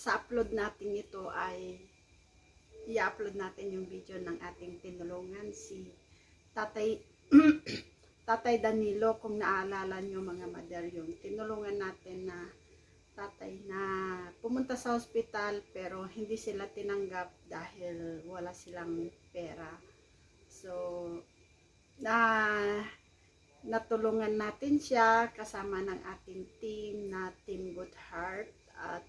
sa upload natin ito ay i-upload natin yung video ng ating tinulungan si Tatay Tatay Danilo. Kung naaalala nyo mga mother, yung tinulungan natin na tatay na pumunta sa hospital pero hindi sila tinanggap dahil wala silang pera. So natulungan natin siya kasama ng ating team na Team Good Heart at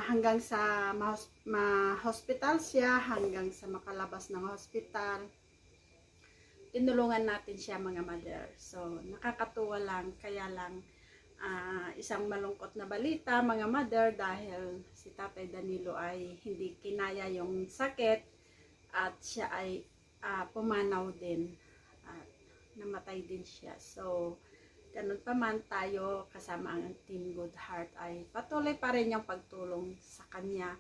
hanggang sa ma-hospital siya, hanggang sa makalabas ng hospital, tinulungan natin siya mga mother. So nakakatuwa lang, kaya lang isang malungkot na balita mga mother, dahil si Tatay Danilo ay hindi kinaya yung sakit at siya ay pumanaw din at namatay din siya. So ganun pa man, tayo kasama ang Team Good Heart ay patuloy pa rin yung pagtulong sa kanya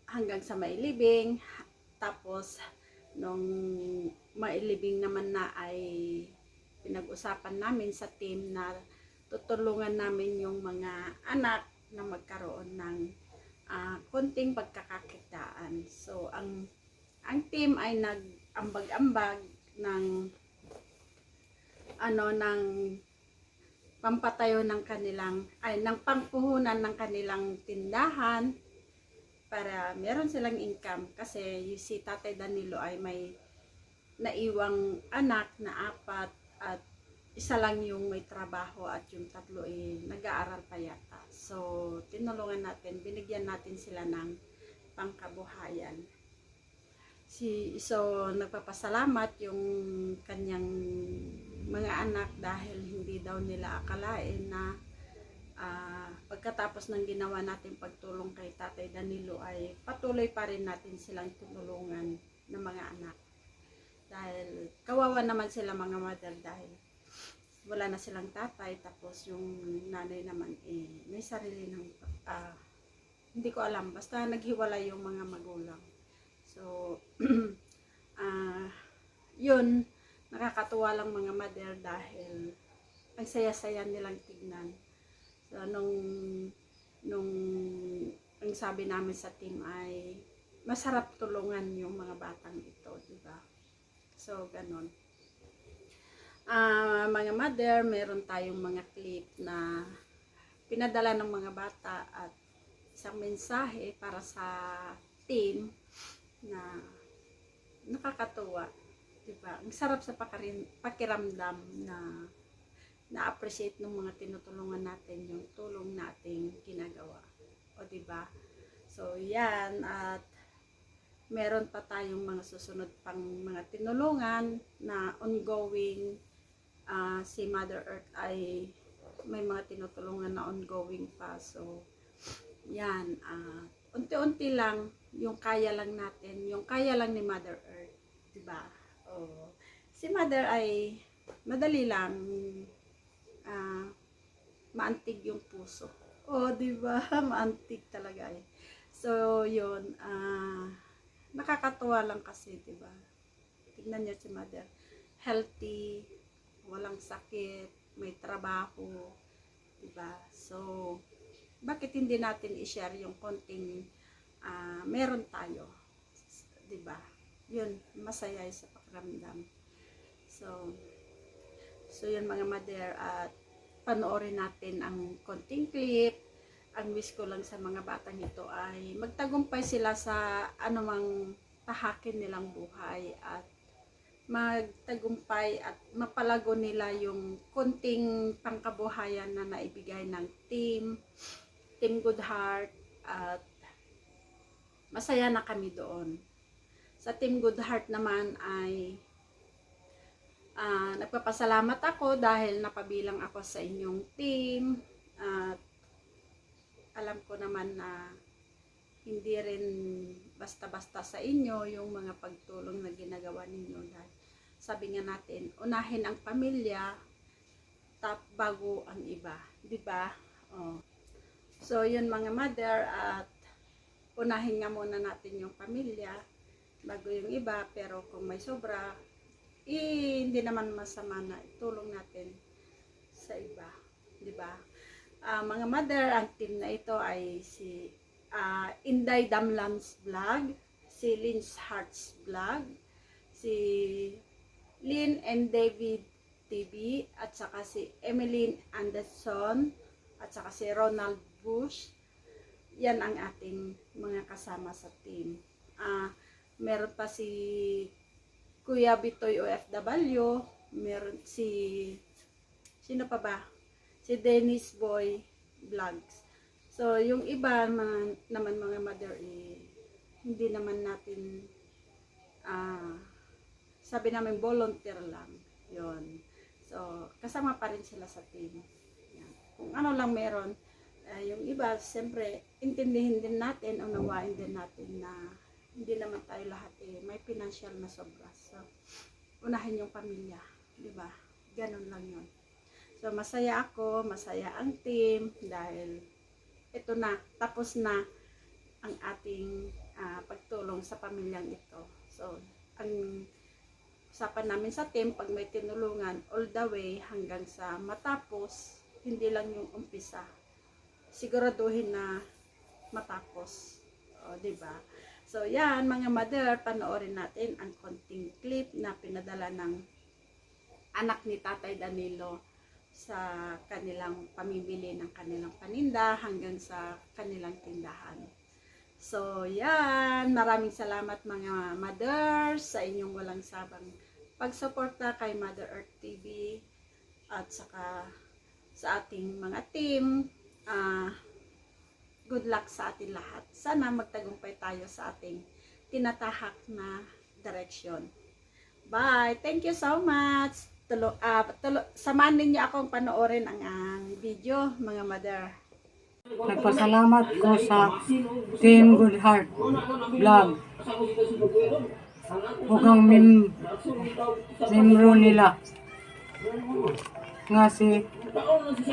hanggang sa mailibing. Tapos nung mailibing naman na ay pinag-usapan namin sa team na tutulungan namin yung mga anak na magkaroon ng konting pagkakakitaan. So ang team ay nag-ambag-ambag ng ng pampatayo ng kanilang ng pangpuhunan ng kanilang tindahan para meron silang income, kasi si Tatay Danilo ay may naiwang anak na 4 at isa lang yung may trabaho at yung 3 ay nag-aaral pa yata. So tinulungan natin, binigyan natin sila ng pangkabuhayan. So nagpapasalamat yung kanyang mga anak dahil hindi daw nila akalain na pagkatapos ng ginawa natin pagtulong kay Tatay Danilo ay patuloy pa rin natin silang tutulungan ng mga anak. Dahil kawawa naman sila mga mother, dahil wala na silang tatay, tapos yung nanay naman may sarili ng hindi ko alam, basta naghiwalay yung mga magulang. So yun, nakakatuwa lang mga mother dahil ang saya-saya nilang tignan. So nung ang sabi namin sa team ay masarap tulungan yung mga batang ito, diba? So ganon. Mga mother, meron tayong mga clip na pinadala ng mga bata at isang mensahe para sa team na nakakatuwa, diba? Ang sarap sa pakiramdam na na-appreciate ng mga tinutulungan natin yung tulong nating ginagawa, o diba? So yan, at meron pa tayong mga susunod pang mga tinulungan na ongoing. Si Mother Earth ay may mga tinutulungan na ongoing pa. So yan, unti-unti lang yung kaya lang natin, yung kaya lang ni Mother Earth, diba? Si Mother ay madali lang, maantig yung puso. Diba? Maantig talaga eh. So yun, nakakatuwa lang kasi, diba? Tignan niyo si Mother, healthy, walang sakit, may trabaho, diba? So bakit hindi natin i-share yung konting meron tayo, diba? Yun, masaya sa pakiramdam. So yun mga mother, at panoorin natin ang konting clip. Ang wish ko lang sa mga batang ito ay magtagumpay sila sa anumang tahakin nilang buhay, at magtagumpay at mapalago nila yung konting pangkabuhayan na naibigay ng Team Good Heart, at masaya na kami doon. Sa Team Good Heart naman ay nagpapasalamat ako dahil napabilang ako sa inyong team, at alam ko naman na hindi rin basta-basta sa inyo yung mga pagtulong na ginagawa ninyo, dahil sabi nga natin, unahin ang pamilya bago ang iba, diba? So yun mga mother, at unahin nga muna natin yung pamilya bago yung iba, pero kung may sobra, hindi naman masama na itulong natin sa iba, diba? Mga mother, ang team na ito ay si Inday Damlans Vlog, si Lynn's Hearts Vlog, si Lynn and David TV, at saka si Emeline Anderson, at saka si Ronald Bush. Yan ang ating mga kasama sa team. Meron pa si Kuya Bitoy OFW, meron sino pa ba? Si Dennis Boy Vlogs. So, yung iba naman mga mother, hindi naman natin, sabi namin volunteer lang. Yun. So, kasama pa rin sila sa team. Yan. Kung ano lang meron, yung iba, siyempre, intindihin din natin, unawain din natin na hindi naman tayo lahat may financial na sobra. So, unahin yung pamilya. Diba? Ganun lang yun. So, masaya ako, masaya ang team, dahil ito na, tapos na ang ating pagtulong sa pamilyang ito. So, ang usapan namin sa team, pag may tinulungan, all the way hanggang sa matapos, hindi lang yung umpisa. Siguraduhin na matapos. O, diba? So, yan, mga mother, panoorin natin ang konting clip na pinadala ng anak ni Tatay Danilo sa kanilang pamimili ng kanilang paninda hanggang sa kanilang tindahan. So, yan. Maraming salamat mga mothers sa inyong walang sabang pagsuporta kay Mother Earth TV at saka sa ating mga team. Good luck sa ating lahat. Sana magtagumpay tayo sa ating tinatahak na direksyon. Bye! Thank you so much! Samahan ninyo akong panoorin ang video, mga mother. Nagpasalamat ko sa Team Good Heart Vlog. Hugang membro nila nga si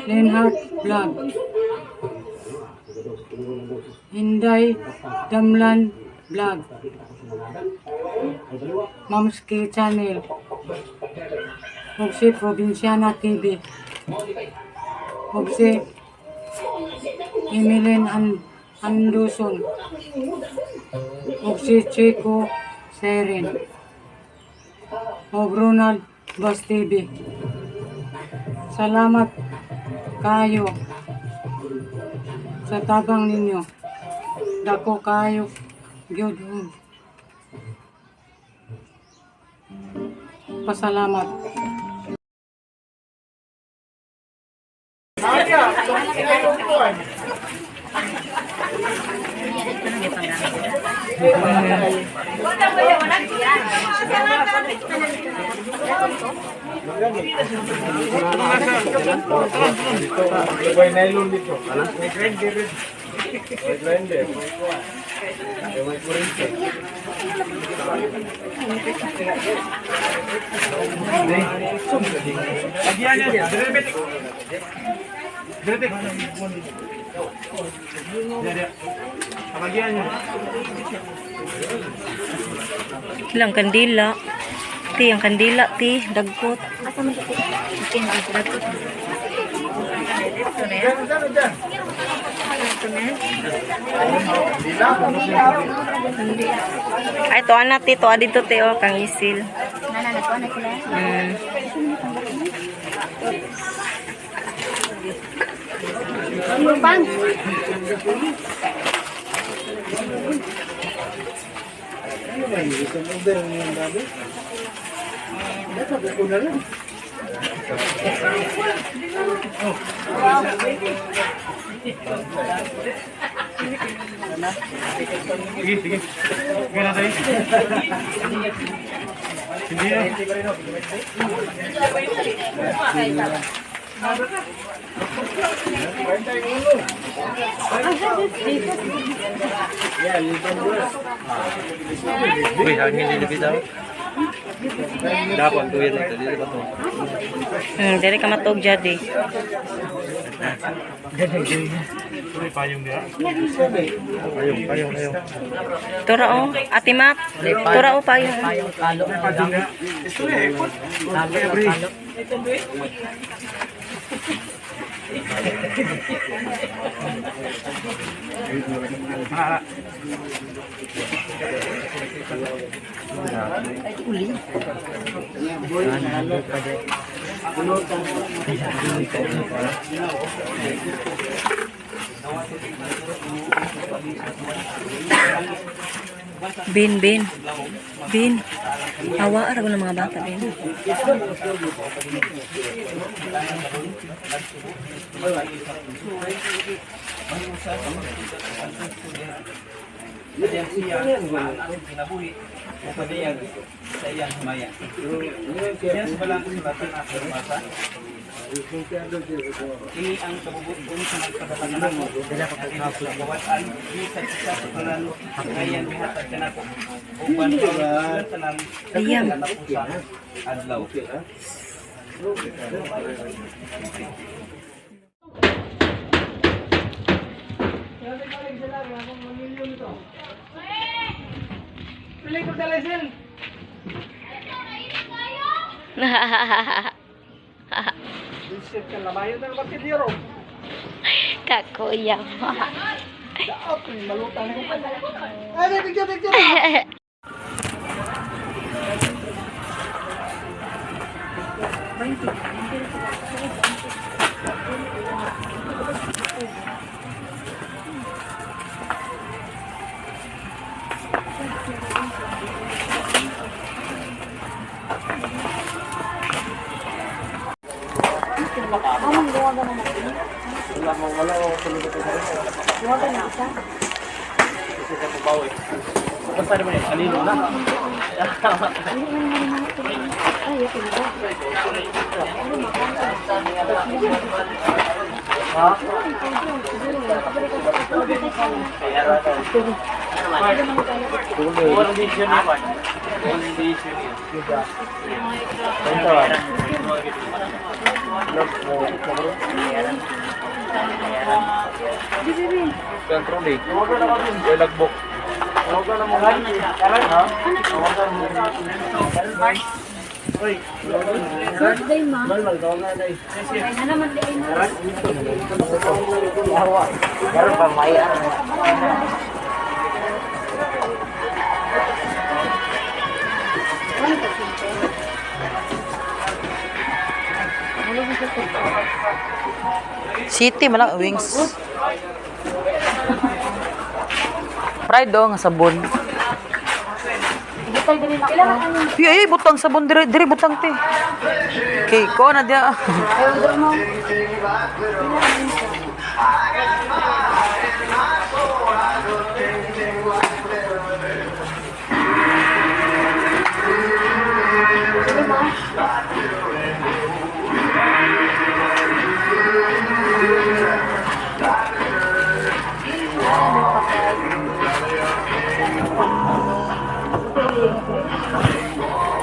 Lenhart Vlog, Inday Damlan Vlog, Mamski Channel, ug si Provinciana TV, ug si Emeline Anderson, ug si Chico Seren, ug Ronald Bush TV. Salamat kayo sa tabang ninyo. Dako kayo gyud pasalamat. May nylon dito. May grinder. May grinder. May kurente. Lagyan niya. Direbetik. Direbetik. Lagyan niya. Ilang kandila. Ti, ang kandila, ti. Dagkot. Dagkot. Ay, to anak, ti. To adito, ti. O, kang isil. Bang! Sige, sige. Sige na tayo. Hindi na. Uy, hangin nilipid ako. Dapat tuwi na ito. Dito ba ito? Dari ka matog jadi. Uy, payong niya. Payong. Tura o. Ati Mac. Tura o payong. Payong niya. Ito eh. Bin, bin. Bin. Awa, araw ng mga bata, bin. Ini ang kabubuton sa nagpadalangan mo. Bawatan, isat sa kapalan, ngayon bihatag ka na ko. Uban ko sa tanan, Ayam. adlaw. Kakuya mo. City malang wings. Fried do nga sabon. Ay, butang sabon diri butang ti. Okay, ko na dia.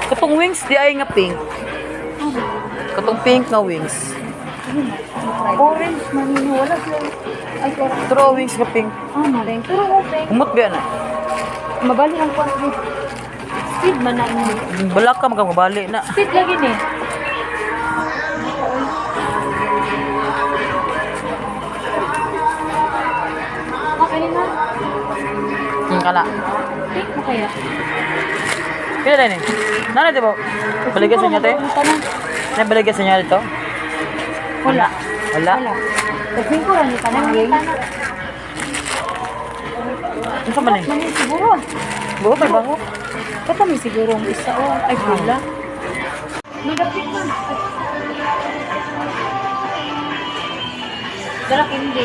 Katong wings di ay nga pink. Katong pink nga wings. Orange man wala sila. Ay, Pero wings nga pink. maling. Pero open. Umot ba na? Mabali ang kwan. Speed man na ini. Bala ka magabali na. Speed lagi ni. Okay na. Kala. Pink mo kaya. Pila na ni? Nana di ba? Baligyan sa inyo te? Na baligyan sa inyo dito? Wala. Wala. Wala. Pagping ko lang ka na ngayon. Ano sa manin? Mani siguro. Buho pa baho. Kata may siguro ang isa o. Ay, wala. Nagapit man. Darak hindi.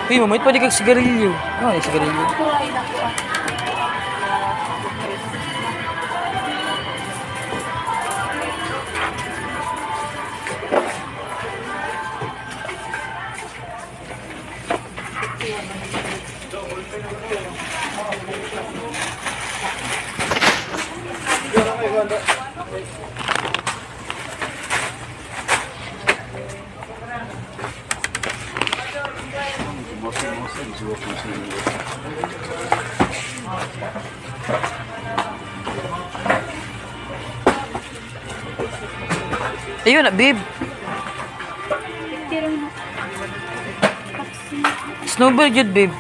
Uy, mamait pa di kag sigarilyo. Ano yung sigarilyo? Kulay na ko. Ayun na, babe. Snowball yun, babe.